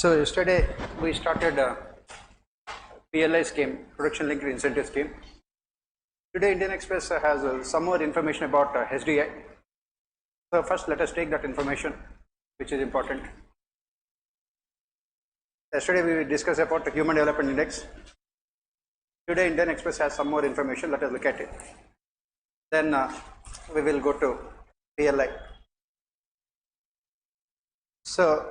So yesterday we started a PLI scheme, Production Linked Incentive Scheme. Today Indian Express has some more information about HDI. So first let us take that information which is important. Yesterday we discussed about the Human Development Index. Today Indian Express has some more information, let us look at it. Then we will go to PLI. So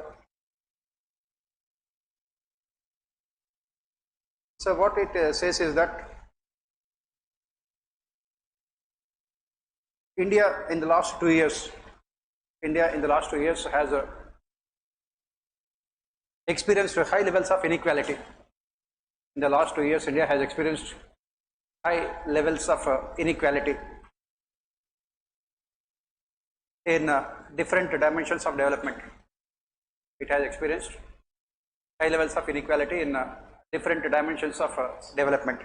what it says is that India in the last 2 years has experienced high levels of inequality. In the last 2 years, India has experienced high levels of inequality in different dimensions of development. It has experienced high levels of inequality in different dimensions of development.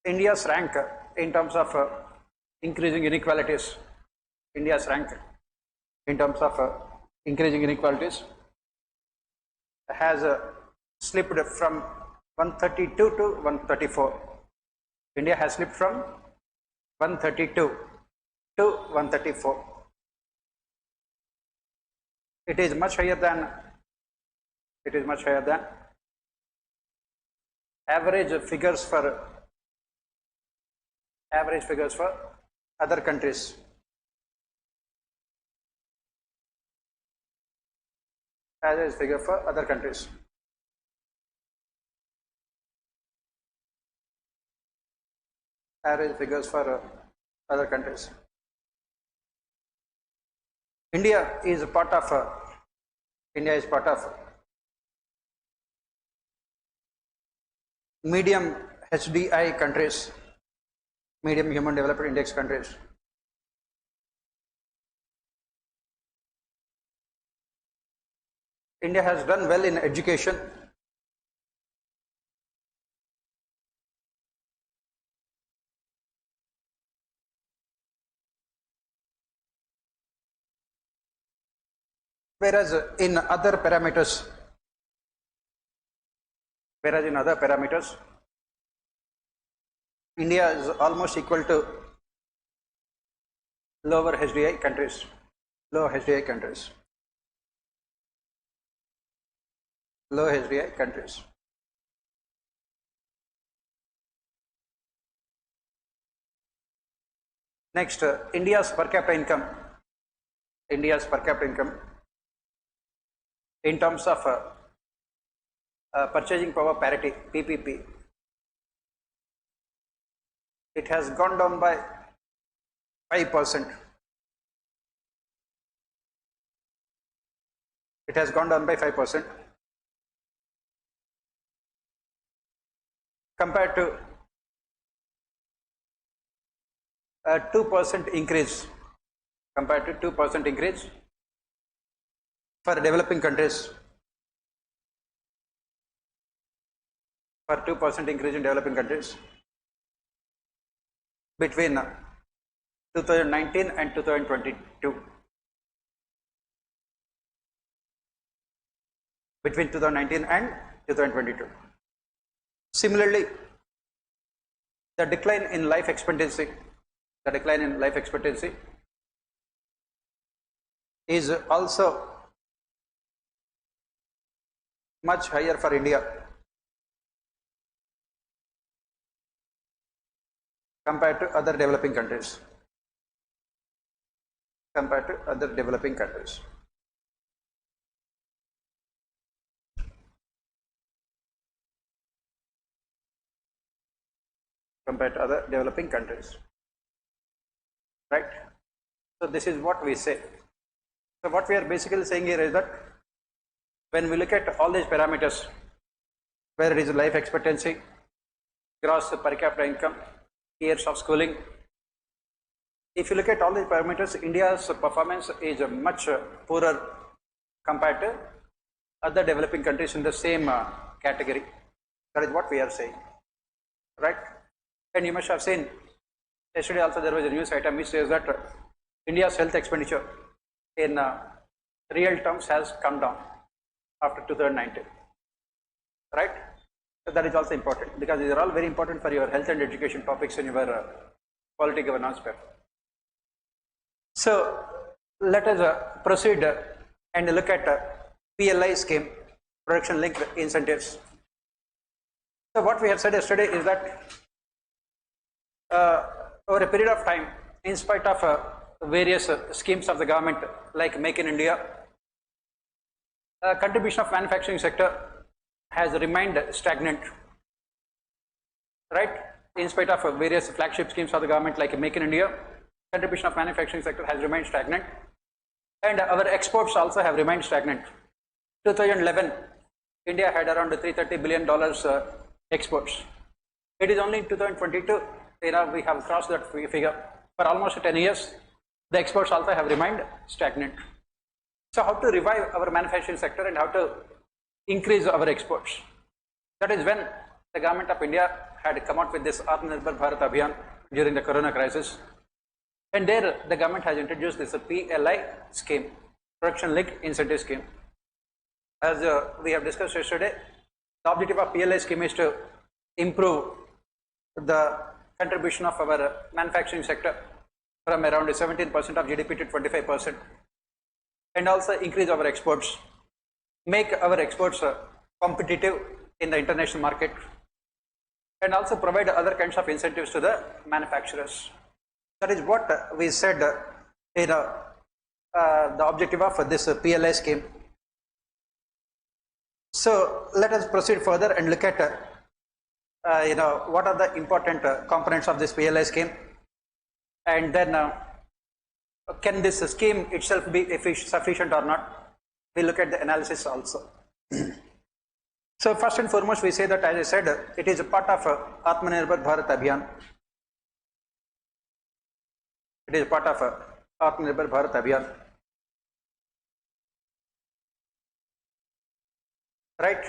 India's rank in terms of increasing inequalities, has slipped from 132 to 134. India has slipped from 132 to 134. It is much higher than average figures for other countries. Average figure for other countries. Average figures for other countries. India is part of medium HDI countries, medium Human Development Index countries. India has done well in education. Whereas in other parameters, India is almost equal to low HDI countries. Next, India's per capita income in terms of purchasing power parity, PPP, it has gone down by 5%. Compared to a 2% increase for developing countries. For 2% increase in developing countries between 2019 and 2022. Between 2019 and 2022. Similarly, the decline in life expectancy is also much higher for India compared to other developing countries. Compared to other developing countries. Right? So this is what we say. So what we are basically saying here is that when we look at all these parameters, where it is life expectancy, gross per capita income, years of schooling, if you look at all these parameters, India's performance is much poorer compared to other developing countries in the same category. That is what we are saying, right? And you must have seen yesterday also there was a news item which says that India's health expenditure in real terms has come down after 2019, right? So that is also important because these are all very important for your health and education topics in your quality governance paper. So let us proceed and look at PLI scheme, production linked incentives. So what we have said yesterday is that over a period of time, in spite of various schemes of the government like Make in India, contribution of manufacturing sector has remained stagnant, right? In spite of various flagship schemes of the government like Make in India, contribution of manufacturing sector has remained stagnant, and our exports also have remained stagnant. 2011, India had around $330 billion exports. It is only in 2022, we have crossed that figure. For almost 10 years, the exports also have remained stagnant. So how to revive our manufacturing sector and how to increase our exports? That is when the government of India had come out with this Atmanirbhar Bharat Abhiyan during the Corona crisis. And there the government has introduced this PLI scheme, Production Linked Incentive Scheme. As we have discussed yesterday, the objective of PLI scheme is to improve the contribution of our manufacturing sector from around 17% of GDP to 25%, and also increase our exports, make our exports competitive in the international market, and also provide other kinds of incentives to the manufacturers. That is what we said in the objective of this PLI scheme. So let us proceed further and look at what are the important components of this PLI scheme, and then can this scheme itself be sufficient or not? We look at the analysis also. So first and foremost, we say that, as I said, it is a part of Atmanirbhar Bharat Abhiyan. It is part of Atmanirbhar Bharat Abhiyan, right?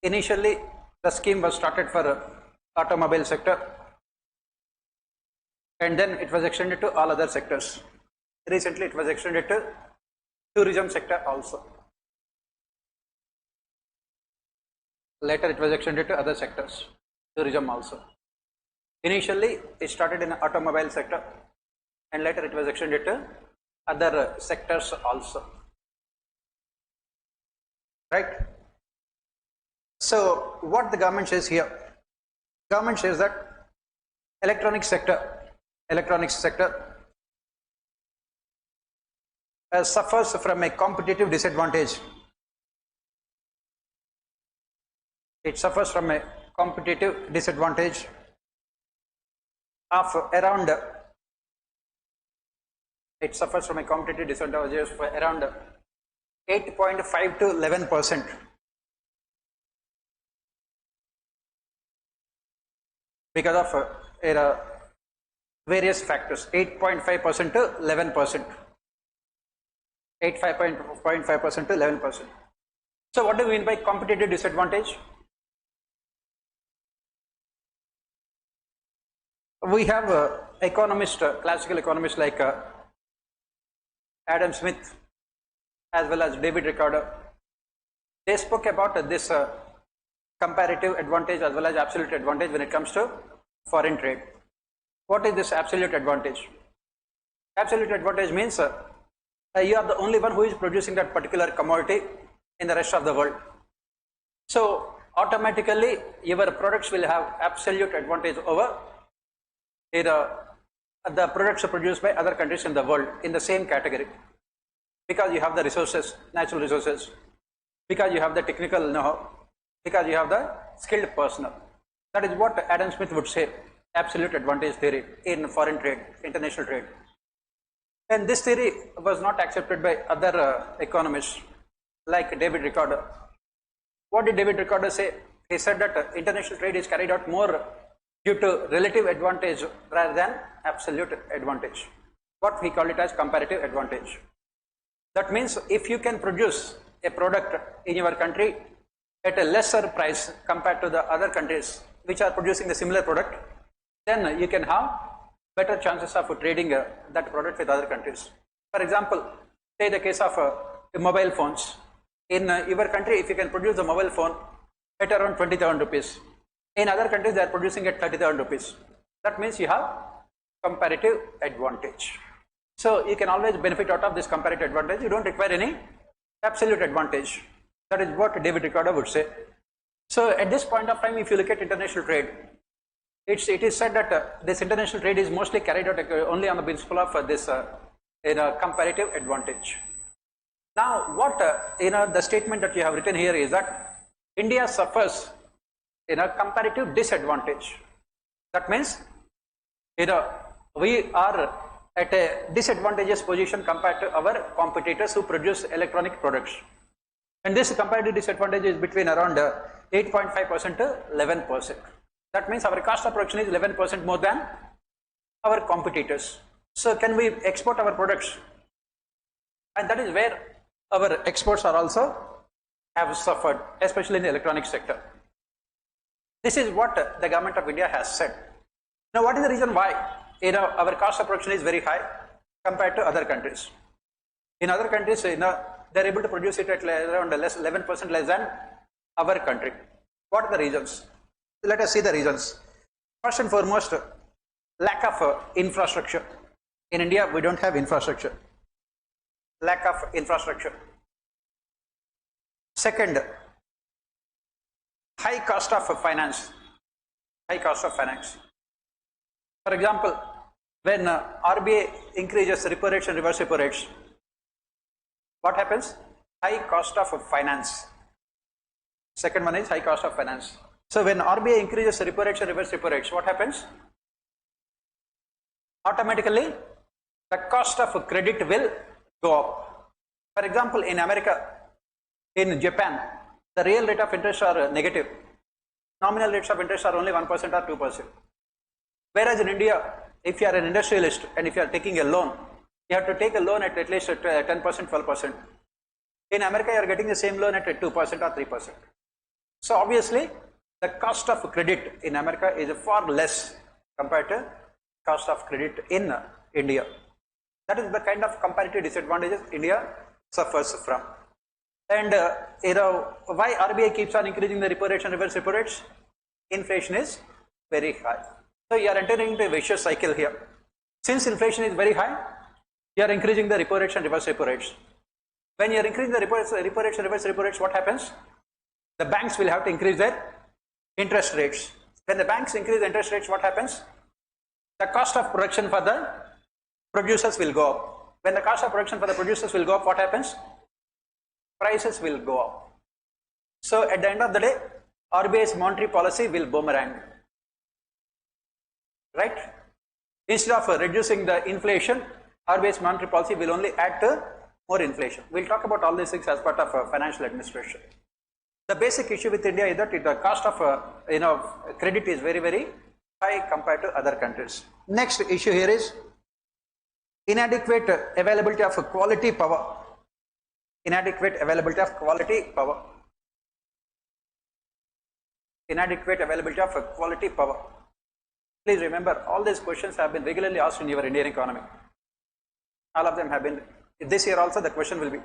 Initially, the scheme was started for automobile sector, and then it was extended to all other sectors. Recently, it was extended to tourism sector also. Later, it was extended to other sectors, tourism also. Initially, it started in the automobile sector, and later it was extended to other sectors also, right? So what the government says here, government says that electronics sector suffers from a competitive disadvantage. It suffers from a competitive disadvantage of around 8.5 to 11%. Because of various factors, 8.5% to 11%. 8.5% to 11%. So what do we mean by competitive disadvantage? We have classical economists like Adam Smith as well as David Ricardo. They spoke about this comparative advantage as well as absolute advantage when it comes to foreign trade. What is this absolute advantage? Absolute advantage means you are the only one who is producing that particular commodity in the rest of the world. So automatically your products will have absolute advantage over the products produced by other countries in the world in the same category, because you have the resources, natural resources, because you have the technical know-how, because you have the skilled personnel. That is what Adam Smith would say, absolute advantage theory in foreign trade, international trade. And this theory was not accepted by other economists like David Ricardo. What did David Ricardo say? He said that international trade is carried out more due to relative advantage rather than absolute advantage. What we call it as comparative advantage. That means if you can produce a product in your country at a lesser price compared to the other countries which are producing the similar product, then you can have better chances of trading that product with other countries. For example, say the case of mobile phones. In your country, if you can produce a mobile phone at around 20,000 rupees, in other countries they are producing at 30,000 rupees. That means you have comparative advantage. So you can always benefit out of this comparative advantage. You don't require any absolute advantage. That is what David Ricardo would say. So at this point of time, if you look at international trade, it is said that this international trade is mostly carried out only on the principle of this comparative advantage. Now, what the statement that you have written here is that India suffers comparative disadvantage. That means we are at a disadvantageous position compared to our competitors who produce electronic products, and this comparative disadvantage is between around 8.5% to 11%. That means our cost of production is 11% more than our competitors. So can we export our products? And that is where our exports are also have suffered, especially in the electronic sector. This is what the government of India has said. Now, what is the reason why our cost of production is very high compared to other countries? In other countries, they are able to produce it at around 11% less than our country. What are the reasons? Let us see the reasons. First and foremost, lack of infrastructure. In India, we don't have infrastructure. Lack of infrastructure. Second, high cost of finance. High cost of finance. For example, when RBI increases repo rates and reverse repo rates, what happens? High cost of finance. Second one is high cost of finance. So when RBI increases repo rates and reverse repo rates, what happens? Automatically, the cost of credit will go up. For example, in America, in Japan, the real rate of interest are negative. Nominal rates of interest are only 1% or 2%. Whereas in India, if you are an industrialist and if you are taking a loan, you have to take a loan at least 10%, 12%. In America, you are getting the same loan at 2% or 3%. So obviously, the cost of credit in America is far less compared to cost of credit in India. That is the kind of comparative disadvantages India suffers from. And why RBI keeps on increasing the repo rates and reverse repo rates? Inflation is very high. So you are entering into a vicious cycle here. Since inflation is very high, you are increasing the repo rates and reverse repo rates. When you are increasing the repo rates and reverse repo rates, what happens? The banks will have to increase their interest rates. When the banks increase the interest rates, what happens? The cost of production for the producers will go up. When the cost of production for the producers will go up, what happens? Prices will go up. So at the end of the day, RBI's monetary policy will boomerang. Right? Instead of reducing the inflation, RBI's monetary policy will only add to more inflation. We'll talk about all these things as part of financial administration. The basic issue with India is that the cost of credit is very, very high compared to other countries. Next issue here is inadequate availability of quality power. Inadequate availability of quality power. Inadequate availability of quality power. Please remember, all these questions have been regularly asked in your Indian economy. All of them have been. This year also the question will be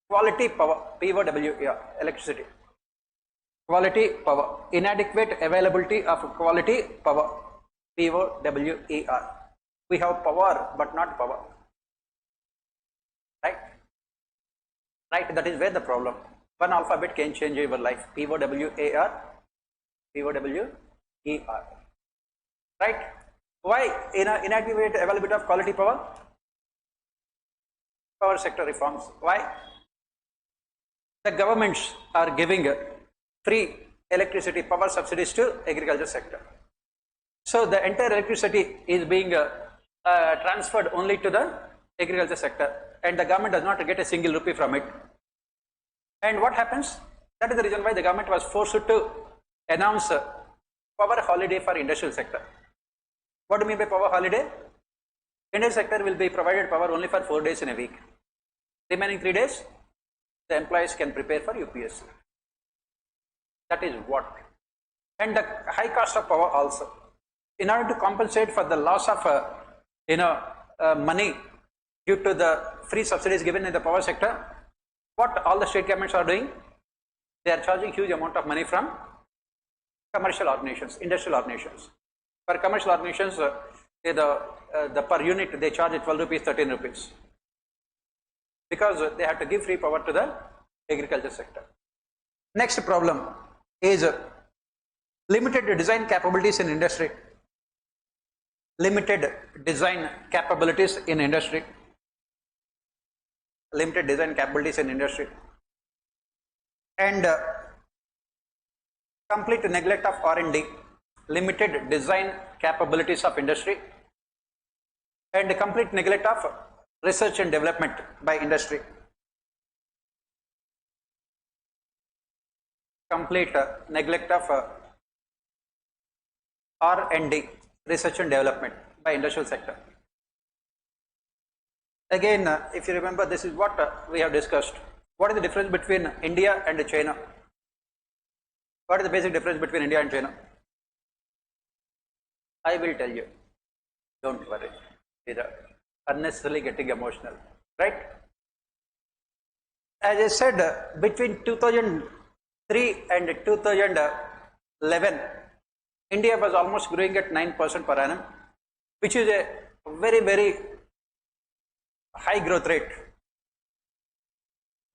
quality power, POWER, electricity. Quality power, inadequate availability of quality power, POWER. We have power but not power. Right? Right, that is where the problem. One alphabet can change your life. POWER, POWER. Right? Why inadequate availability of quality power? Power sector reforms. Why? The governments are giving free electricity power subsidies to agriculture sector. So the entire electricity is being transferred only to the agriculture sector, and the government does not get a single rupee from it. And what happens? That is the reason why the government was forced to announce power holiday for industrial sector. What do you mean by power holiday? Industrial sector will be provided power only for 4 days in a week. Remaining 3 days, the employees can prepare for UPSC. That is what. And the high cost of power also. In order to compensate for the loss of money due to the free subsidies given in the power sector, what all the state governments are doing? They are charging huge amount of money from commercial organizations, industrial organizations. For commercial organizations, the per unit they charge 12 rupees, 13 rupees, because they have to give free power to the agriculture sector. Next problem is limited design capabilities in industry. Limited design capabilities in industry. Limited design capabilities in industry. And complete neglect of R&D. Limited design capabilities of industry. And complete neglect of research and development by industry. Complete neglect of R&D, research and development by industrial sector. Again, if you remember, this is what we have discussed. What is the difference between India and China? What is the basic difference between India and China? I will tell you. Don't worry. Either unnecessarily getting emotional, right? As I said, between 2003 and 2011, India was almost growing at 9% per annum, which is a very, very high growth rate.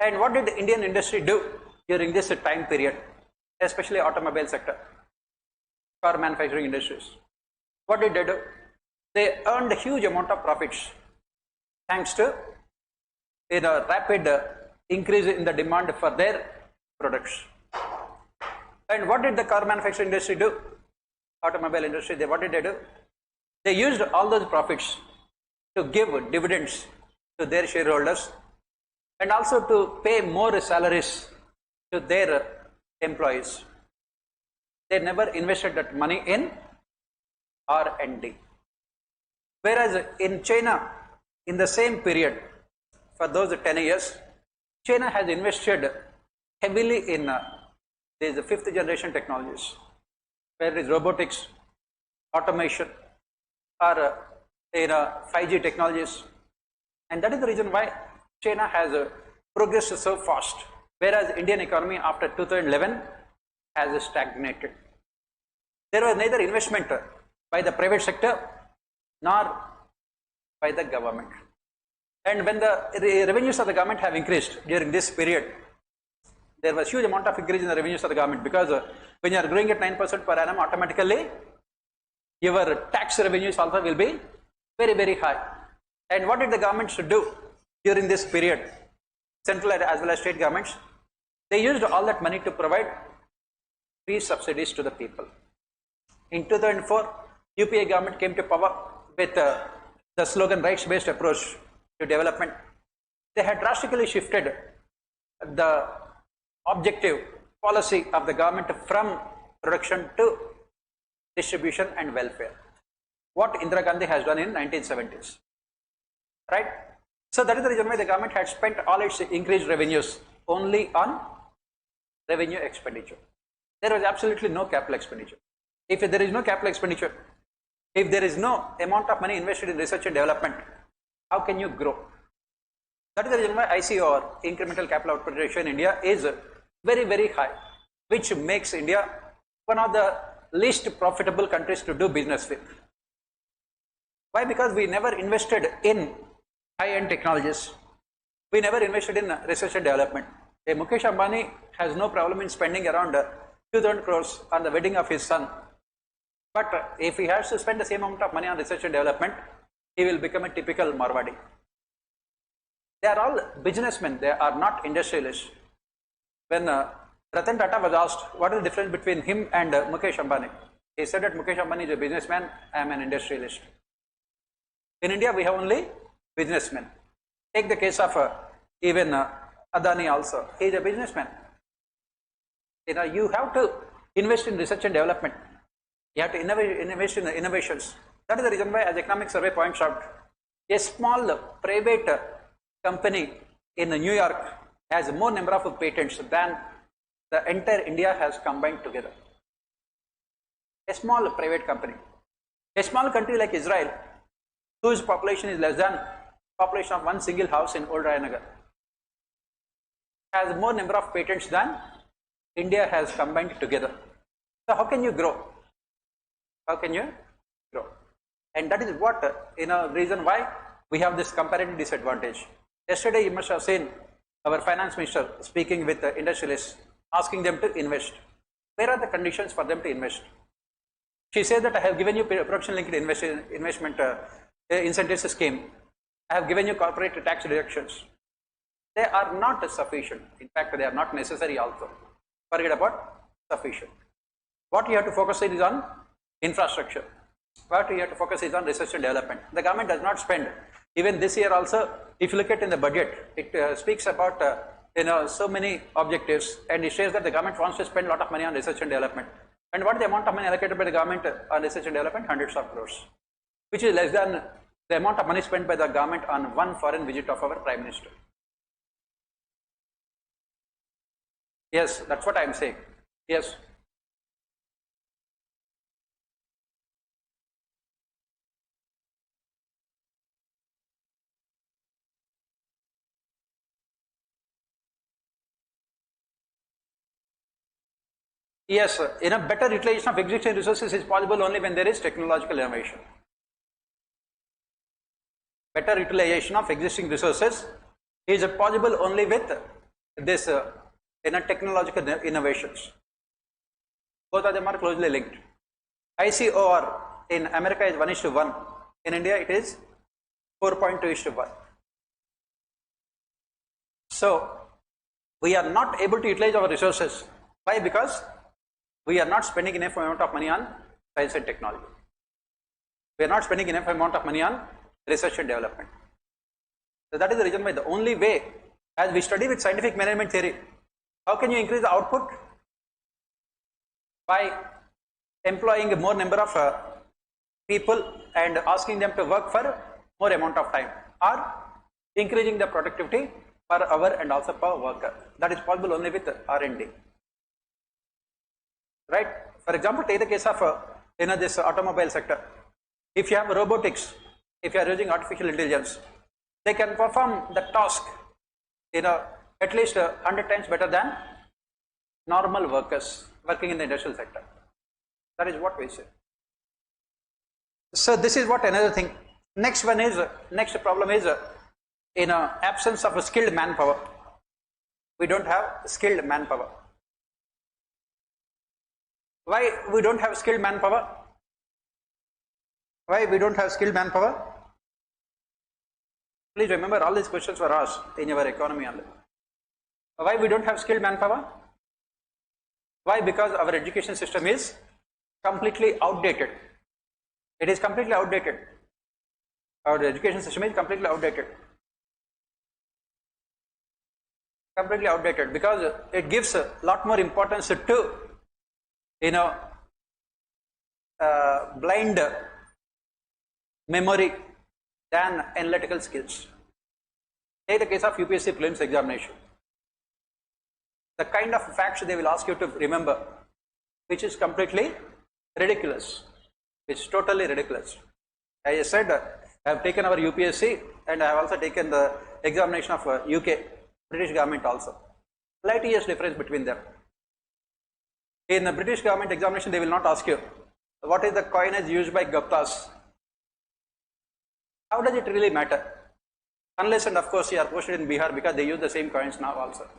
And what did the Indian industry do during this time period, especially automobile sector, car manufacturing industries? What did they do? They earned a huge amount of profits thanks to rapid increase in the demand for their products. And what did the car manufacturing industry do? Automobile industry, what did they do? They used all those profits to give dividends to their shareholders and also to pay more salaries to their employees. They never invested that money in R&D. Whereas in China, in the same period, for those 10 years, China has invested heavily in these fifth generation technologies, whether it is robotics, automation, or 5G technologies. And that is the reason why China has progressed so fast, whereas Indian economy after 2011 has stagnated. There was neither investment by the private sector nor by the government. And when the revenues of the government have increased during this period, there was huge amount of increase in the revenues of the government, because when you are growing at 9% per annum, automatically your tax revenues also will be very, very high. And what did the governments do during this period, central as well as state governments? They used all that money to provide free subsidies to the people. In 2004, UPA government came to power with the slogan rights-based approach to development. They had drastically shifted the objective policy of the government from production to distribution and welfare. What Indira Gandhi has done in 1970s, right? So that is the reason why the government had spent all its increased revenues only on revenue expenditure. There was absolutely no capital expenditure. If there is no capital expenditure, if there is no amount of money invested in research and development, how can you grow? That is the reason why ICR, incremental capital output ratio in India, is very, very high, which makes India one of the least profitable countries to do business with. Why? Because we never invested in high-end technologies. We never invested in research and development. Mukesh Ambani has no problem in spending around 2,000 crores on the wedding of his son. But if he has to spend the same amount of money on research and development, he will become a typical Marwadi. They are all businessmen, they are not industrialists. When Ratan Tata was asked what is the difference between him and Mukesh Ambani, he said that Mukesh Ambani is a businessman, I am an industrialist. In India, we have only businessmen. Take the case of even Adani also, he is a businessman. You have to invest in research and development. You have to invest in innovations. That is the reason why, as economic survey points out, a small private company in New York has more number of patents than the entire India has combined together. A small private company. A small country like Israel, whose population is less than population of one single house in Old Rayanagar, has more number of patents than India has combined together. So how can you grow? How can you grow? And that is what reason why we have this comparative disadvantage. Yesterday you must have seen our finance minister speaking with the industrialists, asking them to invest. Where are the conditions for them to invest? She said that I have given you production linked investment incentives scheme. I have given you corporate tax deductions. They are not sufficient. In fact, they are not necessary also. Forget about sufficient. What you have to focus on is on infrastructure. What you have to focus is on research and development. The government does not spend. Even this year also, if you look at in the budget, it speaks about so many objectives, and it says that the government wants to spend a lot of money on research and development. And what is the amount of money allocated by the government on research and development? Hundreds of crores, which is less than the amount of money spent by the government on one foreign visit of our Prime Minister. Yes, that's what I am saying. Yes. Yes, better utilization of existing resources is possible only when there is technological innovation. Better utilization of existing resources is possible only with this technological innovations. Both of them are closely linked. ICOR in America is 1:1. In India it is 4.2:1. So we are not able to utilize our resources. Why? Because we are not spending enough amount of money on science and technology. We are not spending enough amount of money on research and development. So that is the reason why the only way, as we study with scientific management theory, how can you increase the output? By employing more number of people and asking them to work for more amount of time, or increasing the productivity per hour and also per worker. That is possible only with R&D. Right? For example, take the case of this automobile sector. If you have robotics, if you are using artificial intelligence, they can perform the task at least 100 times better than normal workers working in the industrial sector. That is what we say. So this is what another thing. Next problem is absence of a skilled manpower. We don't have skilled manpower. Why we don't have skilled manpower? Why we don't have skilled manpower? Please remember, all these questions were asked in your economy only. Why we don't have skilled manpower? Why? Because our education system is completely outdated. It is completely outdated. Our education system is completely outdated. Completely outdated because it gives a lot more importance to blind memory than analytical skills. Take the case of UPSC prelims examination. The kind of facts they will ask you to remember, which is completely ridiculous. It's totally ridiculous. I said I have taken our UPSC and I have also taken the examination of UK, British government also. Slight years difference between them. In the British government examination, they will not ask you what is the coinage used by Guptas. How does it really matter? Unless and of course you are posted in Bihar, because they use the same coins now also.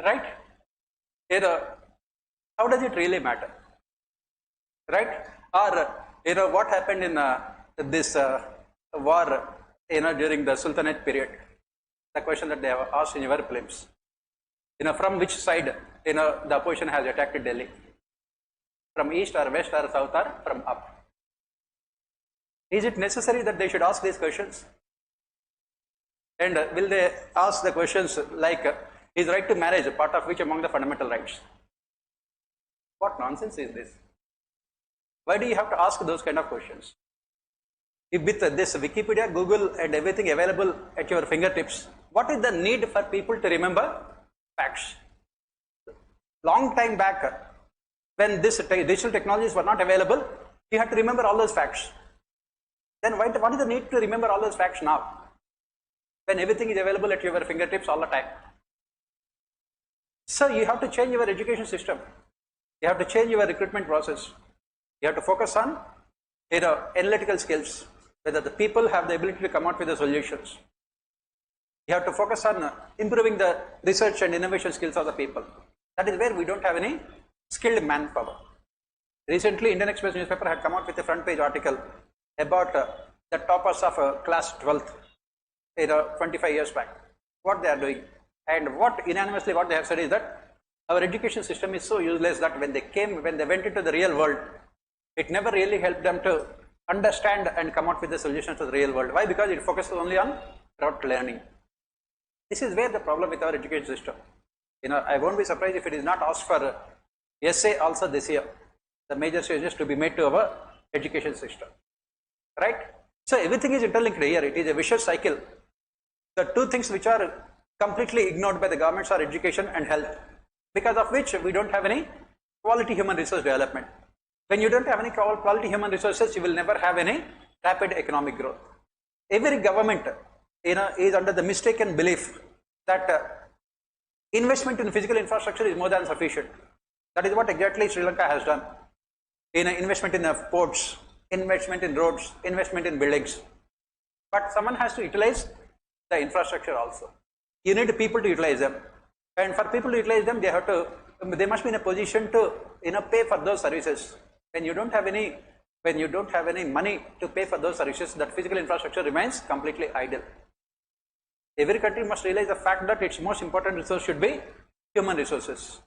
Right? How does it really matter? Right? Or what happened in this war during the Sultanate period? The question that they have asked in your prelims. From which side the opposition has attacked Delhi? From east or west or south or from up? Is it necessary that they should ask these questions? And will they ask the questions like, is right to marriage a part of which among the fundamental rights? What nonsense is this? Why do you have to ask those kind of questions? If with this Wikipedia, Google and everything available at your fingertips, what is the need for people to remember facts? Long time back, when this digital technologies were not available, you had to remember all those facts. Then what is the need to remember all those facts now, when everything is available at your fingertips all the time? So you have to change your education system. You have to change your recruitment process. You have to focus on analytical skills, whether the people have the ability to come out with the solutions. You have to focus on improving the research and innovation skills of the people. That is where we don't have any skilled manpower. Recently, Indian Express newspaper had come out with a front page article about the toppers of class 12th 25 years back, what they are doing. And what unanimously what they have said is that our education system is so useless that when they went into the real world, it never really helped them to understand and come out with the solutions to the real world. Why? Because it focuses only on rote learning. This is where the problem with our education system. I won't be surprised if it is not asked for essay also this year. The major changes to be made to our education system, right? So everything is interlinked here. It is a vicious cycle. The two things which are completely ignored by the governments are education and health, because of which we don't have any quality human resource development. When you don't have any quality human resources, you will never have any rapid economic growth. Every government is under the mistaken belief that investment in physical infrastructure is more than sufficient. That is what exactly Sri Lanka has done. Investment in ports, investment in roads, investment in buildings. But someone has to utilize the infrastructure also. You need people to utilize them, and for people to utilize them, they must be in a position to pay for those services. When you don't have any money to pay for those services, that physical infrastructure remains completely idle. Every country must realize the fact that its most important resource should be human resources.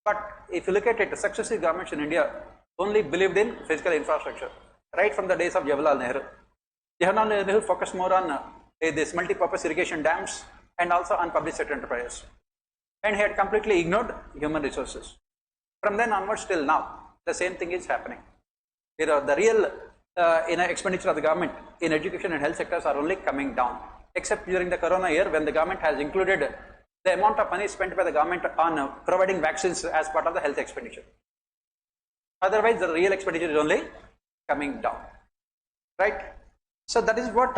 But if you look at it, successive governments in India only believed in physical infrastructure, right from the days of Jawaharlal Nehru. Jawaharlal Nehru focused more on this multi-purpose irrigation dams and also on public sector enterprises, and he had completely ignored human resources. From then onwards till now, the same thing is happening. The real expenditure of the government in education and health sectors are only coming down, except during the corona year, when the government has included the amount of money spent by the government on providing vaccines as part of the health expenditure. Otherwise, the real expenditure is only coming down, right? So that is what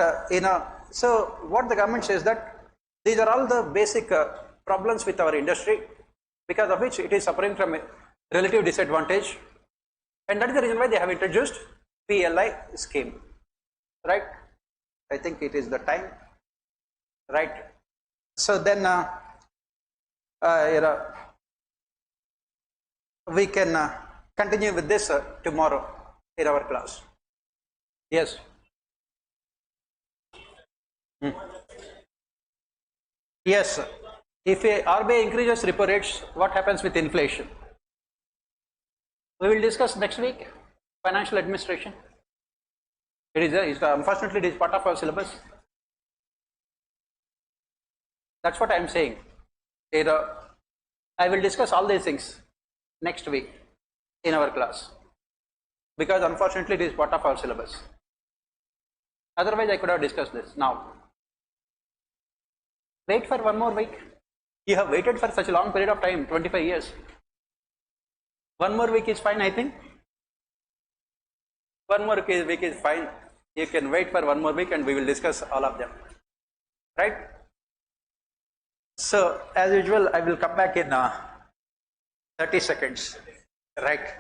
so what the government says, that these are all the basic problems with our industry, because of which it is suffering from a relative disadvantage, and that is the reason why they have introduced PLI scheme, right? I think it is the time, right? So then we can continue with this tomorrow in our class. Yes. Yes, if a RBI increases repo rates, what happens with inflation? We will discuss next week. Financial administration. Unfortunately, it is part of our syllabus. That's what I am saying. I will discuss all these things next week in our class, because unfortunately it is part of our syllabus. Otherwise, I could have discussed this now. Wait for one more week. You have waited for such a long period of time, 25 years. One more week is fine, I think. One more week is fine. You can wait for one more week and we will discuss all of them. Right? So, as usual, I will come back in 30 seconds. Right?